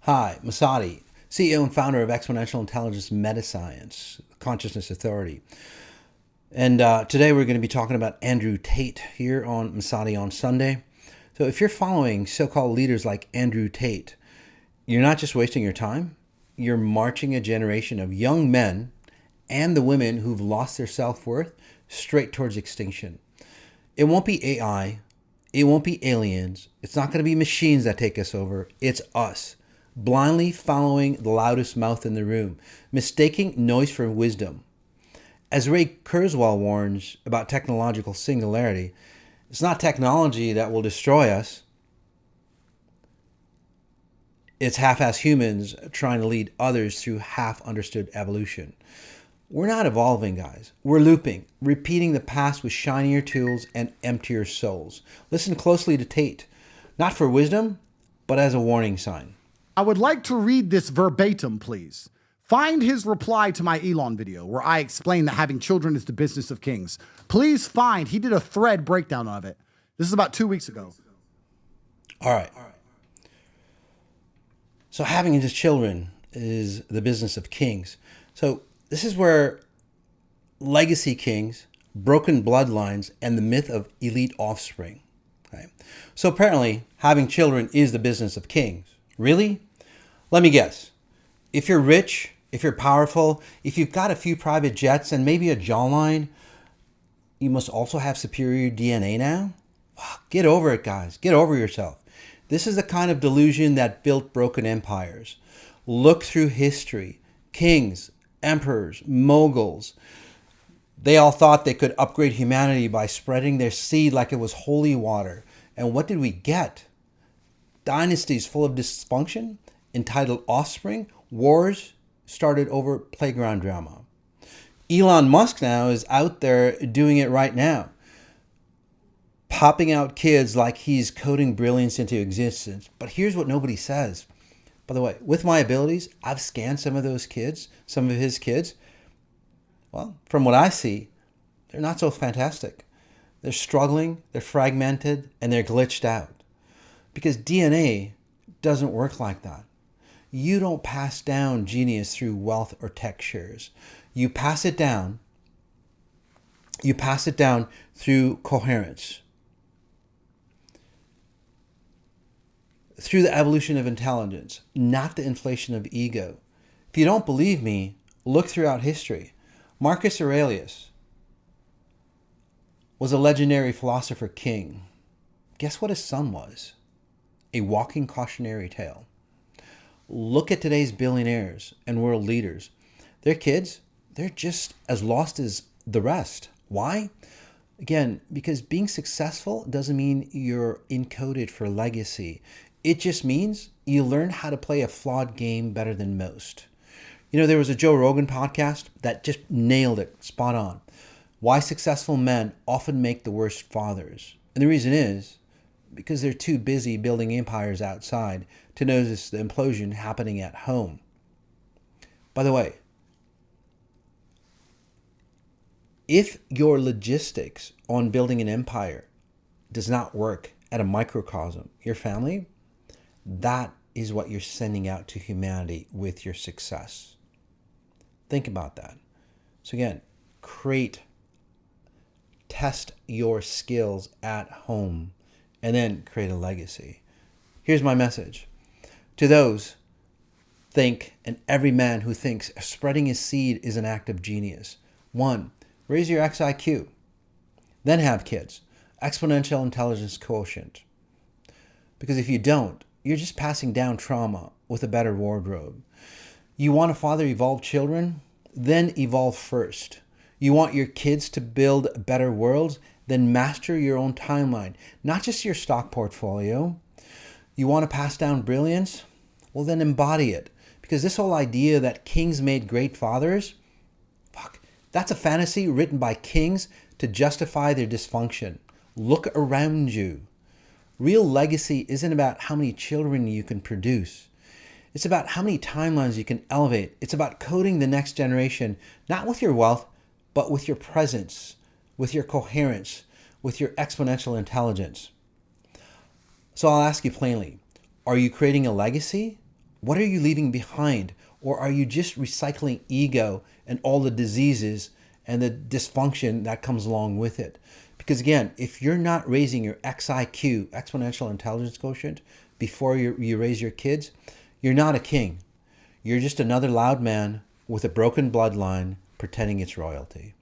Hi, Masati, CEO and founder of Exponential Intelligence Meta Science, Consciousness Authority. And today we're going to be talking about Andrew Tate here on Masati on Sunday. So if you're following so-called leaders like Andrew Tate, you're not just wasting your time, you're marching a generation of young men and the women who've lost their self-worth straight towards extinction. It won't be AI. It won't be aliens. It's not going to be machines that take us over. It's us. Blindly following the loudest mouth in the room, mistaking noise for wisdom. As Ray Kurzweil warns about technological singularity, it's not technology that will destroy us. It's half-assed humans trying to lead others through half-understood evolution. We're not evolving, guys. We're looping, repeating the past with shinier tools and emptier souls. Listen closely to Tate, not for wisdom, but as a warning sign. I would like to read this verbatim, please. Find his reply to my Elon video where I explain that having children is the business of kings. Please find, he did a thread breakdown of it. This is about 2 weeks ago. All right. So having just children is the business of kings. So this is where legacy kings, broken bloodlines, and the myth of elite offspring. Okay? So apparently having children is the business of kings. Really? Let me guess. If you're rich, if you're powerful, if you've got a few private jets and maybe a jawline, you must also have superior DNA now? Get over it, guys. Get over yourself. This is the kind of delusion that built broken empires. Look through history. Kings, emperors, moguls. They all thought they could upgrade humanity by spreading their seed like it was holy water. And what did we get? Dynasties full of dysfunction, entitled Offspring, wars started over playground drama. Elon Musk now is out there doing it right now, popping out kids like he's coding brilliance into existence. But here's what nobody says. By the way, with my abilities, I've scanned some of those kids, some of his kids. Well, from what I see, they're not so fantastic. They're struggling, they're fragmented, and they're glitched out. Because DNA doesn't work like that. You don't pass down genius through wealth or tech shares. You pass it down. You pass it down through coherence. Through the evolution of intelligence, not the inflation of ego. If you don't believe me, look throughout history. Marcus Aurelius was a legendary philosopher king. Guess what his son was? A walking cautionary tale. Look at today's billionaires and world leaders. Their kids, they're just as lost as the rest. Why? Again, because being successful doesn't mean you're encoded for legacy. It just means you learn how to play a flawed game better than most. You know, there was a Joe Rogan podcast that just nailed it, spot on. Why successful men often make the worst fathers. And the reason is because they're too busy building empires outside to notice the implosion happening at home. By the way, if your logistics on building an empire does not work at a microcosm, your family, that is what you're sending out to humanity with your success. Think about that. So again, test your skills at home, and then create a legacy. Here's my message. To those and every man who thinks spreading his seed is an act of genius. 1, raise your XIQ. Then have kids. Exponential Intelligence Quotient. Because if you don't, you're just passing down trauma with a better wardrobe. You want to father evolved children? Then evolve first. You want your kids to build better worlds? Then master your own timeline, not just your stock portfolio. You want to pass down brilliance? Well, then embody it. Because this whole idea that kings made great fathers, that's a fantasy written by kings to justify their dysfunction. Look around you. Real legacy isn't about how many children you can produce. It's about how many timelines you can elevate. It's about coding the next generation, not with your wealth, but with your presence, with your coherence, with your exponential intelligence. So I'll ask you plainly, are you creating a legacy What are you leaving behind? Or are you just recycling ego and all the diseases and the dysfunction that comes along with it? Because again, if you're not raising your XIQ, Exponential Intelligence Quotient, before you raise your kids, you're not a king. You're just another loud man with a broken bloodline pretending it's royalty.